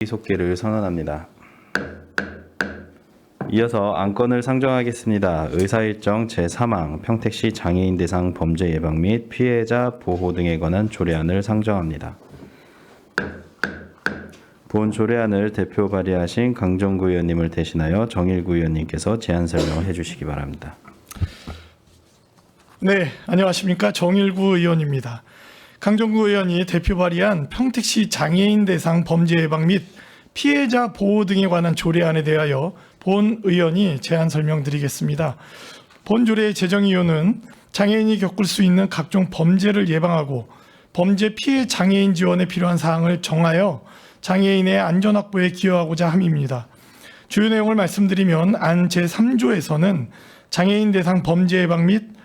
속기를 선언합니다. 이어서 안건을 상정하겠습니다. 의사일정 제3항 평택시 장애인 대상 범죄 예방 및 피해자 보호 등에 관한 조례안을 상정합니다. 본 조례안을 대표 발의하신 강정구 의원님을 대신하여 정일구 의원님께서 제안 설명을 해주시기 바랍니다. 네, 안녕하십니까. 정일구 의원입니다. 강정구 의원이 대표 발의한 평택시 장애인 대상 범죄 예방 및 피해자 보호 등에 관한 조례안에 대하여 본 의원이 제안 설명드리겠습니다. 본 조례의 제정 이유는 장애인이 겪을 수 있는 각종 범죄를 예방하고 범죄 피해 장애인 지원에 필요한 사항을 정하여 장애인의 안전 확보에 기여하고자 함입니다. 주요 내용을 말씀드리면 안 제3조에서는 장애인 대상 범죄 예방 및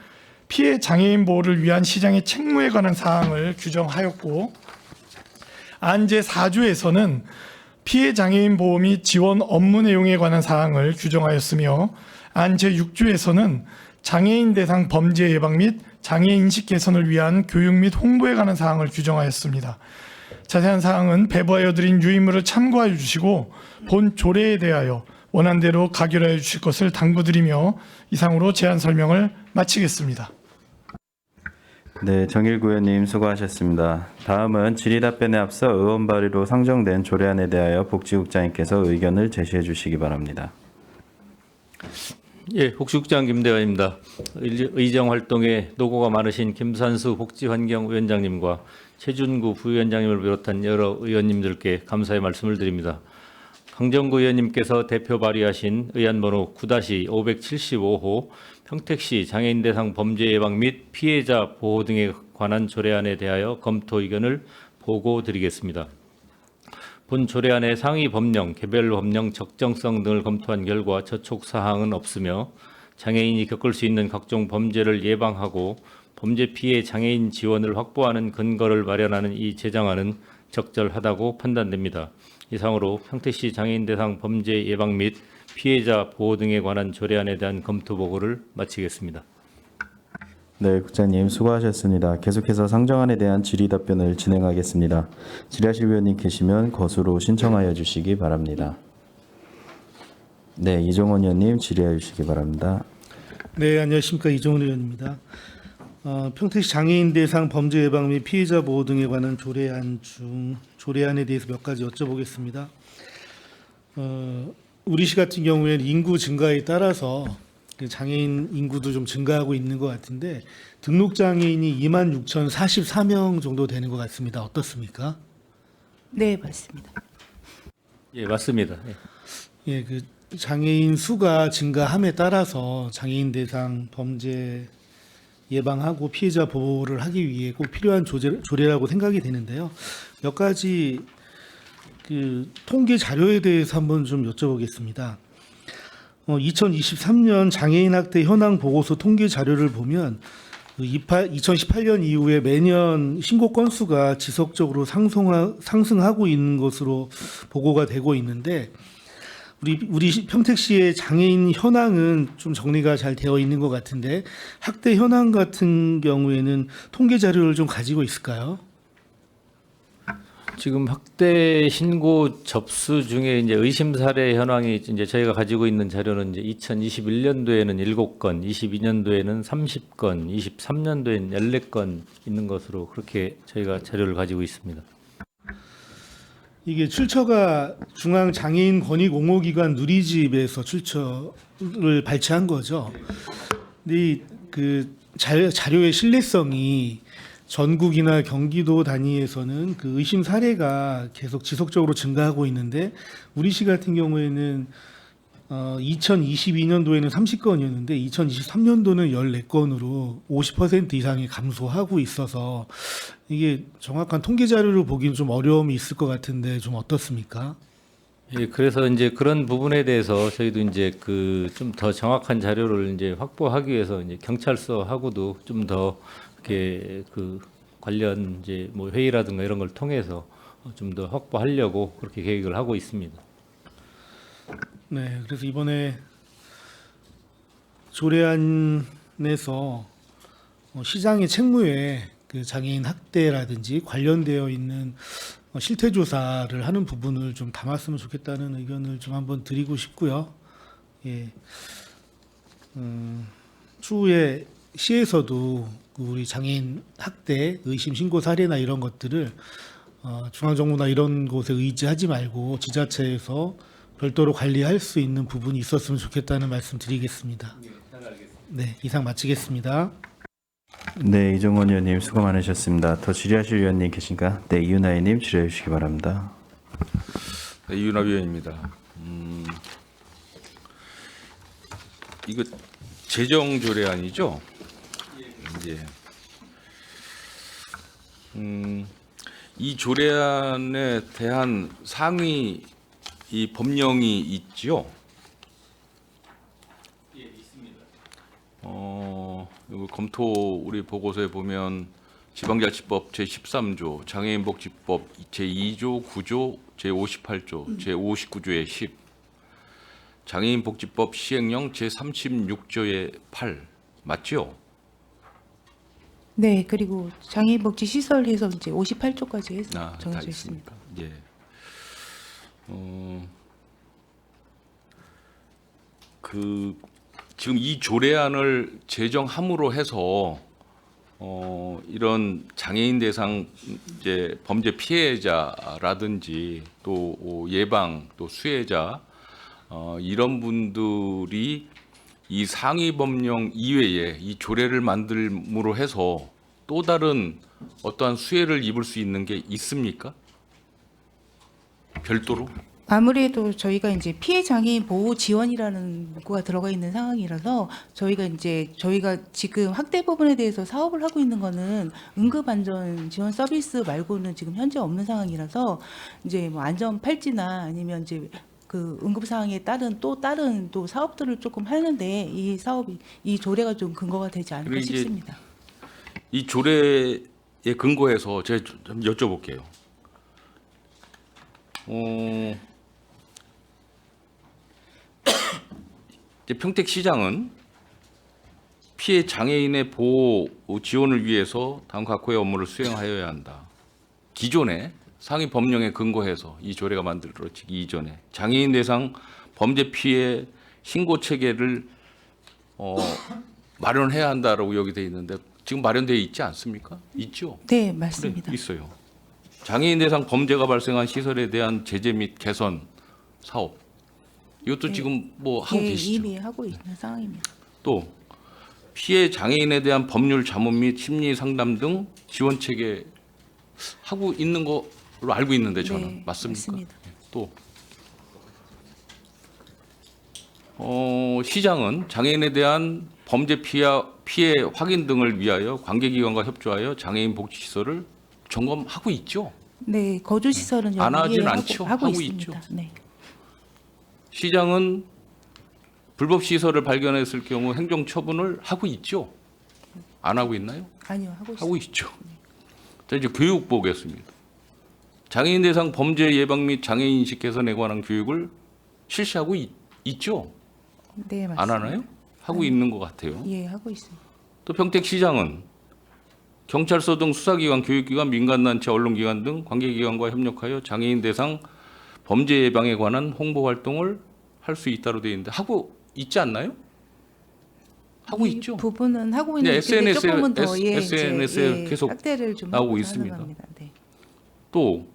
피해 장애인 보호를 위한 시장의 책무에 관한 사항을 규정하였고, 안 제4조에서는 피해 장애인 보호 및 지원 업무 내용에 관한 사항을 규정하였으며, 안 제6조에서는 장애인 대상 범죄 예방 및 장애 인식 개선을 위한 교육 및 홍보에 관한 사항을 규정하였습니다. 자세한 사항은 배부하여 드린 유인물을 참고하여 주시고 본 조례에 대하여 원안대로 가결하여 주실 것을 당부드리며 이상으로 제안 설명을 마치겠습니다. 네, 정일구 의원님 수고하셨습니다. 다음은 질의답변에 앞서 의원 발의로 상정된 조례안에 대하여 복지국장님께서 의견을 제시해 주시기 바랍니다. 예, 복지국장 김대환입니다. 의정 활동에 노고가 많으신 김산수 복지환경위원장님과 최준구 부위원장님을 비롯한 여러 의원님들께 감사의 말씀을 드립니다. 강정구 의원님께서 대표 발의하신 의안번호 9-575호 평택시 장애인 대상 범죄 예방 및 피해자 보호 등에 관한 조례안에 대하여 검토 의견을 보고드리겠습니다. 본 조례안의 상위 법령, 개별 법령 적정성 등을 검토한 결과 저촉 사항은 없으며 장애인이 겪을 수 있는 각종 범죄를 예방하고 범죄 피해 장애인 지원을 확보하는 근거를 마련하는 이 제정안은 적절하다고 판단됩니다. 이상으로 평택시 장애인 대상 범죄 예방 및 피해자 보호 등에 관한 조례안에 대한 검토 보고를 마치겠습니다. 네, 국장님 수고하셨습니다. 계속해서 상정안에 대한 질의 답변을 진행하겠습니다. 질의하실 위원님 계시면 거수로 신청하여 주시기 바랍니다. 네, 이종원 의원님 질의하여 주시기 바랍니다. 네, 안녕하십니까. 이종원 의원입니다. 평택시 장애인 대상 범죄 예방 및 피해자 보호 등에 관한 조례안에 대해서 몇 가지 여쭤보겠습니다. 우리시 같은 경우에는 인구 증가에 따라서 장애인 인구도 좀 증가하고 있는 것 같은데 등록 장애인이 26,044명 정도 되는 것 같습니다. 어떻습니까? 네, 맞습니다. 예, 맞습니다. 예, 그 장애인 수가 증가함에 따라서 장애인 대상 범죄 예방하고 피해자 보호를 하기 위해 꼭 필요한 조례라고 생각이 되는데요. 몇 가지 그 통계 자료에 대해서 한번 좀 여쭤보겠습니다. 2023년 장애인 학대 현황 보고서 통계 자료를 보면 2018년 이후에 매년 신고 건수가 지속적으로 상승하고 있는 것으로 보고가 되고 있는데 우리 평택시의 장애인 현황은 좀 정리가 잘 되어 있는 것 같은데 학대 현황 같은 경우에는 통계 자료를 좀 가지고 있을까요? 지금 학대 신고 접수 중에 이제 의심 사례 현황이 이제 저희가 가지고 있는 자료는 이제 2021년도에는 7건, 22년도에는 30건, 23년도에는 14건 있는 것으로 그렇게 저희가 자료를 가지고 있습니다. 이게 출처가 중앙장애인권익옹호기관 누리집에서 출처를 발췌한 거죠. 근데 그 자료의 신뢰성이 전국이나 경기도 단위에서는 그 의심 사례가 계속 지속적으로 증가하고 있는데 우리시 같은 경우에는 2022년도에는 30건이었는데 2023년도는 14건으로 50% 이상이 감소하고 있어서 이게 정확한 통계 자료를 보기는 좀 어려움이 있을 것 같은데 좀 어떻습니까? 예, 그래서 이제 그런 부분에 대해서 저희도 이제 그 좀 더 정확한 자료를 이제 확보하기 위해서 이제 경찰서하고도 좀 더 이렇게 그 관련 이제 뭐 회의라든가 이런 걸 통해서 좀 더 확보하려고 그렇게 계획을 하고 있습니다. 네, 그래서 이번에 조례안에서 시장의 책무에 그 장애인 학대라든지 관련되어 있는 실태 조사를 하는 부분을 좀 담았으면 좋겠다는 의견을 좀 한번 드리고 싶고요. 예. 추후에 시에서도 그 우리 장애인 학대 의심 신고 사례나 이런 것들을 중앙정부나 이런 곳에 의지하지 말고 지자체에서 별도로 관리할 수 있는 부분이 있었으면 좋겠다는 말씀 드리겠습니다. 네, 이상 마치겠습니다. 네, 이정원 의원님 수고 많으셨습니다. 더 질의하실 의원님 계신가? 네, 이윤하 의원님 질의해 주시기 바랍니다. 네, 이윤하 위원입니다. 이거 재정 조례안이죠? 예. 이 조례안에 대한 상위 이 법령이 있죠? 예, 있습니다. 이거 검토 우리 보고서에 보면 지방자치법 제13조, 장애인복지법 제2조, 9조, 제58조, 제59조의 10, 장애인복지법 시행령 제36조의 8 맞죠? 네, 그리고 장애인복지 시설해서 이제 58조까지 해서 다 정해져 있습니다. 예. 그 지금 이 조례안을 제정함으로 해서 이런 장애인 대상 이제 범죄 피해자라든지 또 예방 또 수혜자 이런 분들이 이 상위 법령 이외에 이 조례를 만들므로 해서 또 다른 어떠한 수혜를 입을 수 있는 게 있습니까? 별도로? 아무래도 저희가 이제 피해 장애인 보호 지원이라는 문구가 들어가 있는 상황이라서 저희가 지금 학대 부분에 대해서 사업을 하고 있는 거는 응급 안전 지원 서비스 말고는 지금 현재 없는 상황이라서 이제 뭐 안전 팔찌나 아니면 이제 그 응급 상황에 따른 다른 사업들을 조금 하는데 이 조례가 좀 근거가 되지 않을까 그리고 이제 싶습니다. 이 조례에 근거해서 제가 좀 여쭤볼게요. 이제 평택시장은 피해 장애인의 보호 지원을 위해서 다음 각호의 업무를 수행하여야 한다. 기존에 상위 법령에 근거해서 이 조례가 만들어지기 이전에 장애인 대상 범죄 피해 신고 체계를 마련해야 한다라고 여기 돼 있는데 지금 마련되어 있지 않습니까? 있죠? 네, 맞습니다. 그래, 있어요. 장애인 대상 범죄가 발생한 시설에 대한 제재 및 개선 사업 이것도 네. 지금 뭐 하고 예, 계시죠? 이미 하고 있는 상황입니다. 또 피해 장애인에 대한 법률 자문 및 심리 상담 등 지원 체계 하고 있는 걸로 알고 있는데 저는 네, 맞습니까? 맞습니다. 또 시장은 장애인에 대한 범죄 피해 확인 등을 위하여 관계기관과 협조하여 장애인 복지시설을 점검하고 있죠. 네, 거주 시설은 안 하진 여기에 않죠. 하고 하고 있습니다. 네. 시장은 불법 시설을 발견했을 경우 행정 처분을 하고 있죠. 안 하고 있나요? 아니요, 하고 있습니다. 하고 있죠. 자, 이제 교육 보겠습니다. 장애인 대상 범죄 예방 및 장애인 인식 개선에 관한 교육을 실시하고 있죠. 네, 맞습니다. 안 하나요? 하고 있는 것 같아요. 예, 하고 있습니다. 또 평택시장은 경찰서 등 수사기관, 교육기관, 민간단체, 언론기관 등 관계기관과 협력하여 장애인 대상 범죄 예방에 관한 홍보 활동을 할 수 있다로 되어 있는데 하고 있지 않나요? 하고 이 있죠. 부분은 하고 네, 있는데 근데 조금은 더 SNS에 계속 확대를 좀 나오고 하고자 있습니다. 하는 겁니다. 네. 또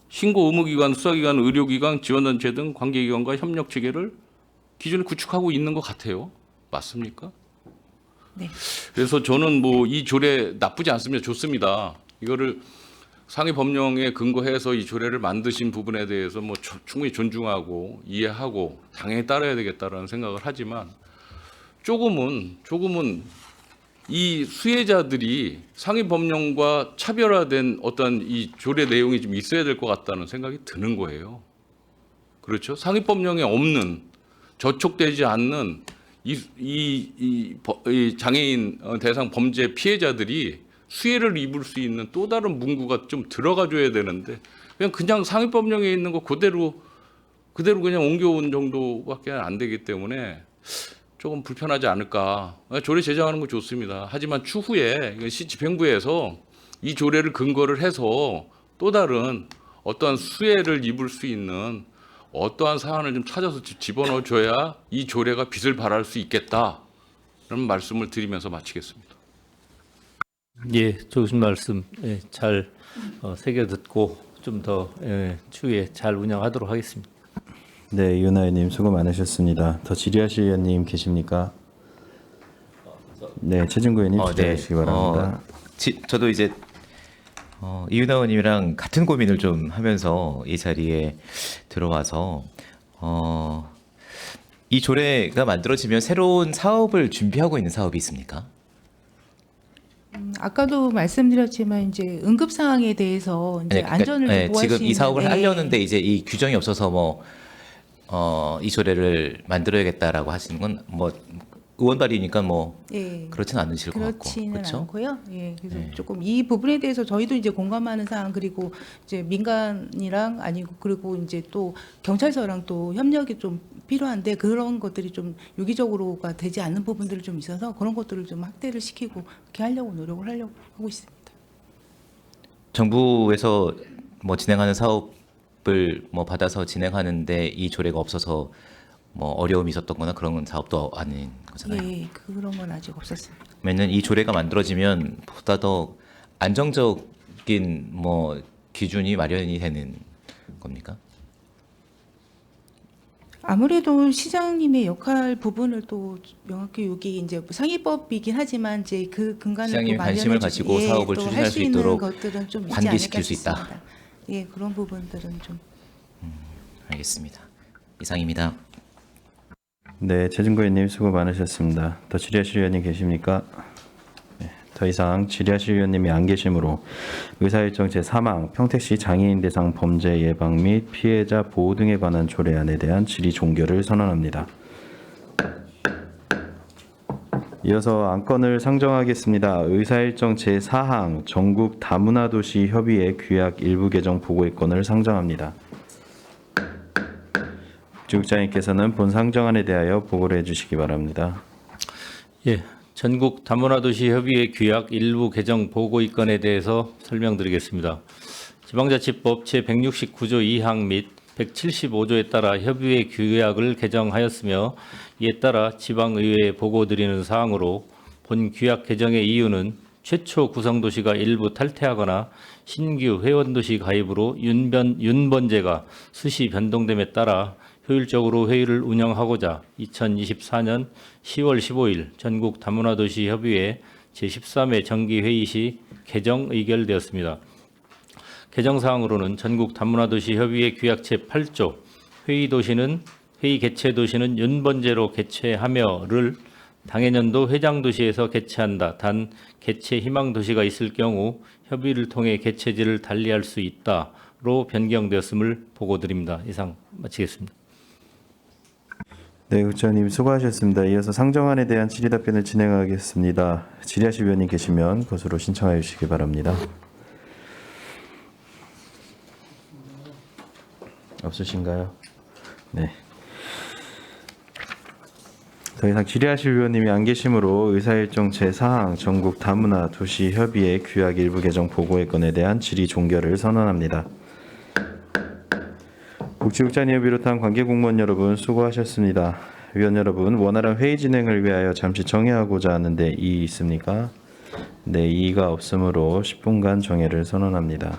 신고 의무기관, 수사기관, 의료기관, 지원단체 등 관계기관과 협력 체계를 기존에 구축하고 있는 것 같아요. 맞습니까? 네. 그래서 저는 뭐 이 조례 나쁘지 않습니다. 좋습니다. 이거를 상위 법령에 근거해서 이 조례를 만드신 부분에 대해서 뭐 충분히 존중하고 이해하고 당연히 따라야 되겠다라는 생각을 하지만 조금은 이 수혜자들이 상위 법령과 차별화된 어떤 이 조례 내용이 좀 있어야 될 것 같다는 생각이 드는 거예요. 그렇죠? 상위 법령에 없는 저촉되지 않는 이 장애인 대상 범죄 피해자들이 수혜를 입을 수 있는 또 다른 문구가 좀 들어가 줘야 되는데 그냥 상위 법령에 있는 거 그대로 그냥 옮겨온 정도밖에 안 되기 때문에 조금 불편하지 않을까. 조례 제정하는 거 좋습니다. 하지만 추후에 시집행부에서 이 조례를 근거를 해서 또 다른 어떠한 수혜를 입을 수 있는 어떠한 사안을 좀 찾아서 집어넣어줘야 이 조례가 빛을 발할 수 있겠다는 말씀을 드리면서 마치겠습니다. 예, 좋으신 말씀 잘 새겨 듣고 좀 더 추후에 잘 운영하도록 하겠습니다. 네, 이윤하 의원님 수고 많으셨습니다. 더 질의하실 의원님 계십니까? 네, 최진구 의원님 질의하시기 바랍니다. 저도 이제 이윤하 의원님이랑 같은 고민을 좀 하면서 이 자리에 들어와서 이 조례가 만들어지면 새로운 사업을 준비하고 있는 사업이 있습니까? 아까도 말씀드렸지만 이제 응급 상황에 대해서 이제 아니, 안전을 네, 보호할 지금 수 이 있는, 사업을 네. 하려는데 이제 이 규정이 없어서 이 조례를 만들어야겠다라고 하시는 건 뭐 의원 발의니까 뭐 예. 그렇진 않으실 것 같고 그렇지는 그렇죠? 않고요. 예, 그래서 네. 조금 이 부분에 대해서 저희도 이제 공감하는 사항 그리고 이제 민간이랑 아니고 그리고 이제 또 경찰서랑 또 협력이 좀 필요한데 그런 것들이 좀 유기적으로가 되지 않는 부분들이 좀 있어서 그런 것들을 좀 확대를 시키고 그렇게 하려고 노력을 하려고 하고 있습니다. 정부에서 뭐 진행하는 사업을 뭐 받아서 진행하는데 이 조례가 없어서 뭐 어려움이 있었던거나 그런 사업도 아닌 거잖아요. 예, 그런 건 아직 없었습니다. 그러면 이 조례가 만들어지면 보다 더 안정적인 뭐 기준이 마련이 되는 겁니까? 아무래도 시장님의 역할 부분을 또 명확히 여기 이제 상위법이긴 하지만 이제 그 근간을 시장님이 또 관심을 마련해 가지고 주- 사업을 또 추진할 할 수 있는 있도록 것들은 좀 있지 관계시킬 않을까 수 있다. 싶습니다. 예, 그런 부분들은 좀. 알겠습니다. 이상입니다. 네, 최진구 의원님 수고 많으셨습니다. 더 질의하실 의원님 계십니까? 네, 더 이상 질의하실 의원님이 안 계시므로 의사일정 제3항 평택시 장애인 대상 범죄 예방 및 피해자 보호 등에 관한 조례안에 대한 질의 종결을 선언합니다. 이어서 안건을 상정하겠습니다. 의사일정 제4항 전국 다문화 도시 협의회 규약 일부 개정 보고의 건을 상정합니다. 국장님께서는 본 상정안에 대하여 보고를 해주시기 바랍니다. 예, 전국 다문화도시 협의회 규약 일부 개정 보고 입건에 대해서 설명드리겠습니다. 지방자치법 제169조 2항 및 175조에 따라 협의회 규약을 개정하였으며 이에 따라 지방의회에 보고드리는 사항으로 본 규약 개정의 이유는 최초 구성도시가 일부 탈퇴하거나 신규 회원도시 가입으로 윤번제가 수시 변동됨에 따라 효율적으로 회의를 운영하고자 2024년 10월 15일 전국 다문화도시 협의회 제13회 정기회의 시 개정 의결되었습니다. 개정 사항으로는 전국 다문화도시 협의회 규약 제8조 회의 개최 도시는 윤번제로 개최하며를 당해년도 회장 도시에서 개최한다. 단 개최 희망 도시가 있을 경우 협의를 통해 개최지를 달리할 수 있다로 변경되었음을 보고드립니다. 이상 마치겠습니다. 네, 국장님 수고하셨습니다. 이어서 상정안에 대한 질의 답변을 진행하겠습니다. 질의하실 위원님 계시면 것으로 신청하여 주시기 바랍니다. 없으신가요? 네. 더 이상 질의하실 위원님이 안 계시므로 의사일정 제4항 전국 다문화 도시 협의회 규약 일부 개정 보고의 건에 대한 질의 종결을 선언합니다. 복지국장님을 비롯한 관계공무원 여러분 수고하셨습니다. 위원 여러분, 원활한 회의 진행을 위하여 잠시 정회하고자 하는데 이의 있습니까? 네, 이의가 없으므로 10분간 정회를 선언합니다.